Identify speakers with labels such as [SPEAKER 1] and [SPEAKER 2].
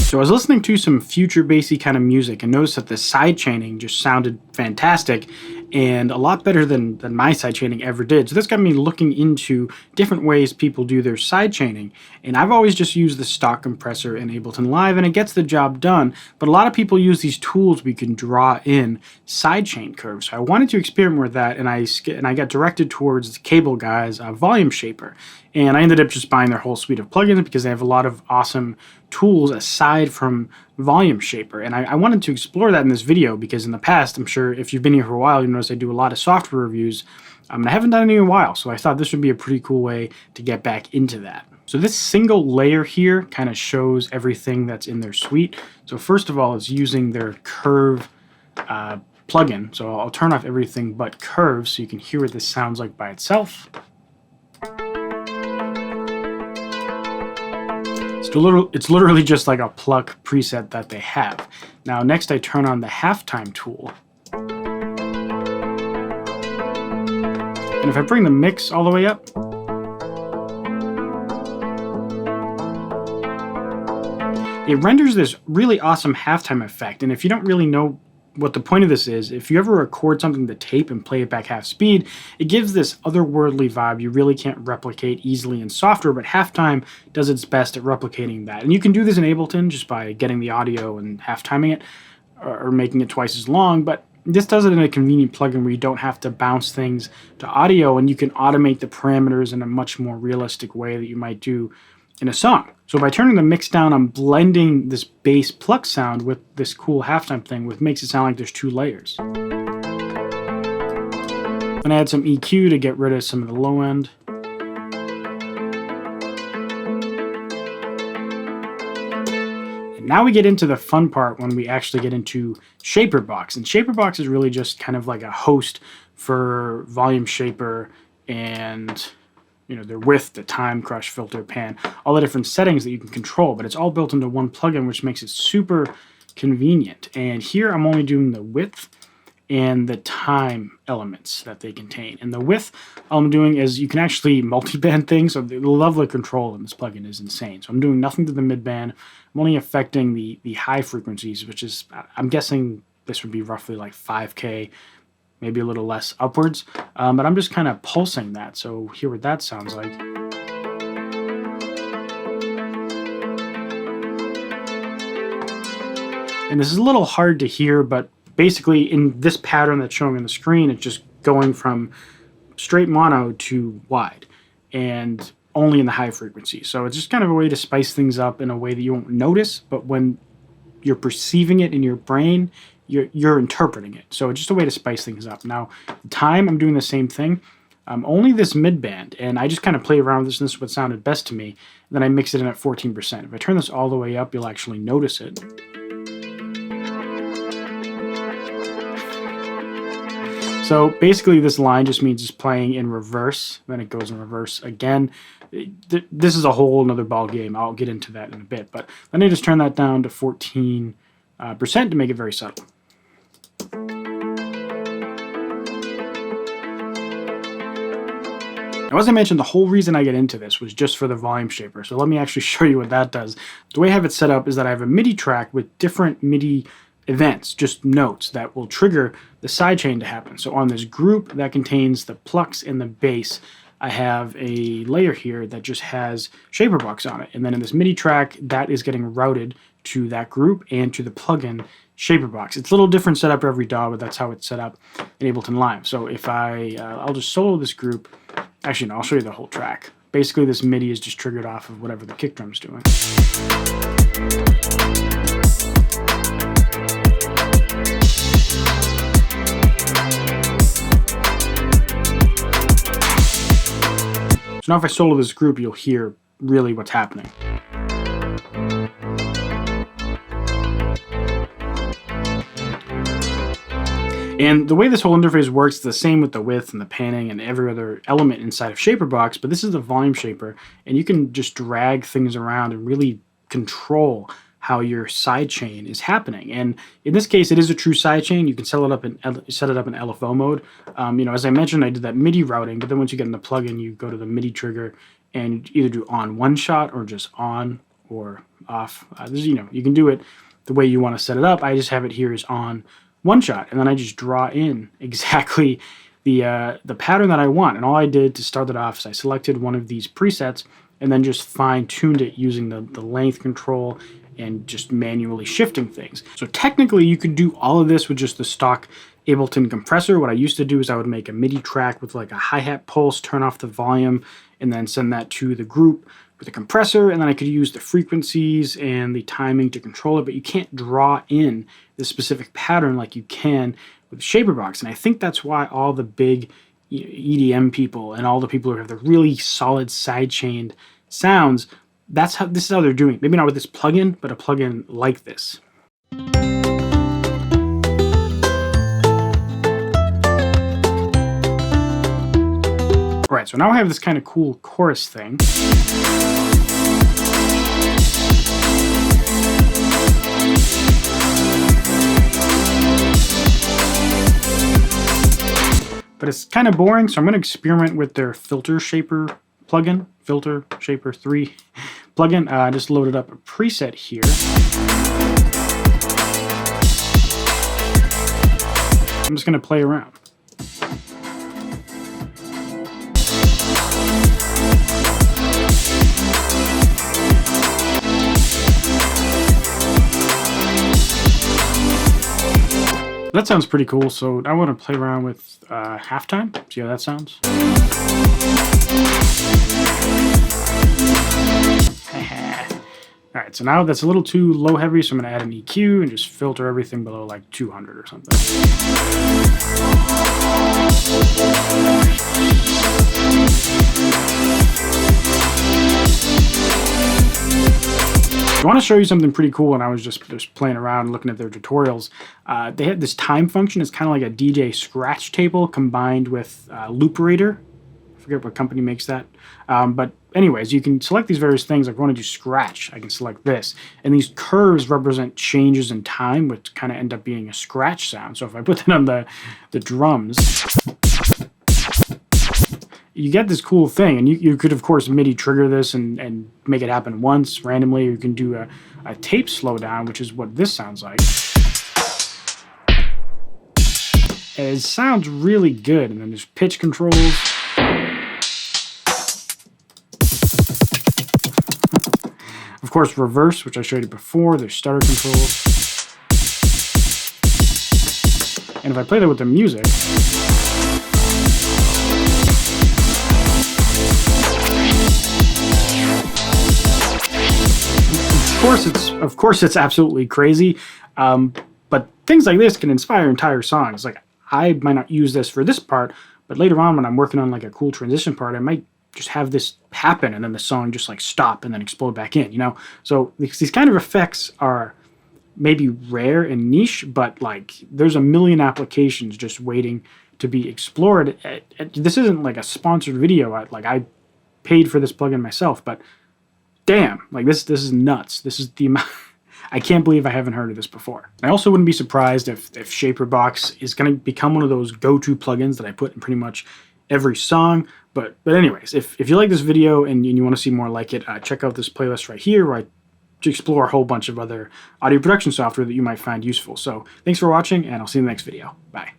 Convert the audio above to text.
[SPEAKER 1] So I was listening to some future bassy kind of music and noticed that the sidechaining just sounded fantastic and a lot better than my sidechaining ever did. So this got me looking into different ways people do their sidechaining. And I've always just used the stock compressor in Ableton Live and it gets the job done. But a lot of people use these tools we can draw in sidechain curves. So I wanted to experiment with that and I got directed towards Cableguys' VolumeShaper. And I ended up just buying their whole suite of plugins because they have a lot of awesome tools aside from VolumeShaper. And I wanted to explore that in this video because in the past, I'm sure if you've been here for a while, you notice I do a lot of software reviews. And I haven't done any in a while, so I thought this would be a pretty cool way to get back into that. So this single layer here kind of shows everything that's in their suite. So first of all, it's using their curve plugin. So I'll turn off everything but curves so you can hear what this sounds like by itself. It's literally just like a pluck preset that they have. Now next I turn on the halftime tool. And if I bring the mix all the way up, it renders this really awesome halftime effect. And if you don't really know what the point of this is, if you ever record something to tape and play it back half speed, it gives this otherworldly vibe you really can't replicate easily in software, but halftime does its best at replicating that. And you can do this in Ableton just by getting the audio and halftiming it or making it twice as long, but this does it in a convenient plugin where you don't have to bounce things to audio and you can automate the parameters in a much more realistic way that you might do in a song. So by turning the mix down, I'm blending this bass pluck sound with this cool halftime thing, which makes it sound like there's two layers. And I add some EQ to get rid of some of the low end. And now we get into the fun part when we actually get into ShaperBox. And ShaperBox is really just kind of like a host for VolumeShaper and their width, the time, crush, filter, pan, all the different settings that you can control, but it's all built into one plugin, which makes it super convenient. And here I'm only doing the width and the time elements that they contain. And the width, all I'm doing is you can actually multi-band things, so the level of control in this plugin is insane. So I'm doing nothing to the mid-band. I'm only affecting the high frequencies, which is, I'm guessing this would be roughly like 5K, maybe a little less upwards, but I'm just kind of pulsing that, so hear what that sounds like. And this is a little hard to hear, but basically in this pattern that's showing on the screen, it's just going from straight mono to wide, and only in the high frequency. So it's just kind of a way to spice things up in a way that you won't notice, but when you're perceiving it in your brain, you're interpreting it. So it's just a way to spice things up. Now, the time, I'm doing the same thing. Only this mid-band, and I just kind of play around with this, and this is what sounded best to me. Then I mix it in at 14%. If I turn this all the way up, you'll actually notice it. So basically this line just means it's playing in reverse, then it goes in reverse again. This is a whole another ball game. I'll get into that in a bit, but then I just turn that down to 14% to make it very subtle. Now, as I mentioned, the whole reason I get into this was just for the VolumeShaper. So let me actually show you what that does. The way I have it set up is that I have a MIDI track with different MIDI events, just notes that will trigger the sidechain to happen. So on this group that contains the plucks and the bass, I have a layer here that just has ShaperBox on it. And then in this MIDI track, that is getting routed to that group and to the plugin ShaperBox. It's a little different setup for every DAW, but that's how it's set up in Ableton Live. So if I'll just solo this group. Actually, no, I'll show you the whole track. Basically, this MIDI is just triggered off of whatever the kick drum's doing. So now if I solo this group, you'll hear really what's happening. And the way this whole interface works is the same with the width and the panning and every other element inside of ShaperBox, but this is the VolumeShaper, and you can just drag things around and really control how your sidechain is happening. And in this case, it is a true sidechain. You can set it up in LFO mode. As I mentioned, I did that MIDI routing, but then once you get in the plugin, you go to the MIDI trigger and either do on one shot or just on or off. You can do it the way you want to set it up. I just have it here as on one shot, and then I just draw in exactly the pattern that I want. And all I did to start it off is I selected one of these presets and then just fine-tuned it using the length control and just manually shifting things. So technically you could do all of this with just the stock Ableton compressor. What I used to do is I would make a MIDI track with like a hi-hat pulse, turn off the volume, and then send that to the group with a compressor, and then I could use the frequencies and the timing to control it, but you can't draw in this specific pattern like you can with ShaperBox. And I think that's why all the big EDM people and all the people who have the really solid sidechained sounds, this is how they're doing it. Maybe not with this plugin, but a plugin like this. All right, so now I have this kind of cool chorus thing. But it's kind of boring, so I'm going to experiment with their VolumeShaper plugin, VolumeShaper 3 plugin. I just loaded up a preset here. I'm just going to play around. That sounds pretty cool, so I want to play around with halftime. See how that sounds? Alright, so now that's a little too low heavy, so I'm going to add an EQ and just filter everything below like 200 or something. I want to show you something pretty cool, and I was just playing around and looking at their tutorials. They had this time function. It's kind of like a DJ scratch table combined with Looperator. I forget what company makes that. But anyways, you can select these various things. Like if I want to do scratch, I can select this. And these curves represent changes in time, which kind of end up being a scratch sound. So if I put that on the drums, you get this cool thing, and you could, of course, MIDI trigger this and make it happen once randomly. You can do a tape slowdown, which is what this sounds like. And it sounds really good. And then there's pitch controls. Of course, reverse, which I showed you before. There's stutter controls. And if I play that with the music, Of course, it's absolutely crazy, but things like this can inspire entire songs. Like, I might not use this for this part, but later on when I'm working on like a cool transition part, I might just have this happen and then the song just like stop and then explode back in, you know? So these kind of effects are maybe rare and niche, but like there's a million applications just waiting to be explored. This isn't like a sponsored video. I paid for this plugin myself, but damn, like this is nuts. This is the amount. I can't believe I haven't heard of this before. I also wouldn't be surprised if ShaperBox is going to become one of those go-to plugins that I put in pretty much every song. But anyways, if you like this video and you want to see more like it, check out this playlist right here where I explore a whole bunch of other audio production software that you might find useful. So thanks for watching, and I'll see you in the next video. Bye.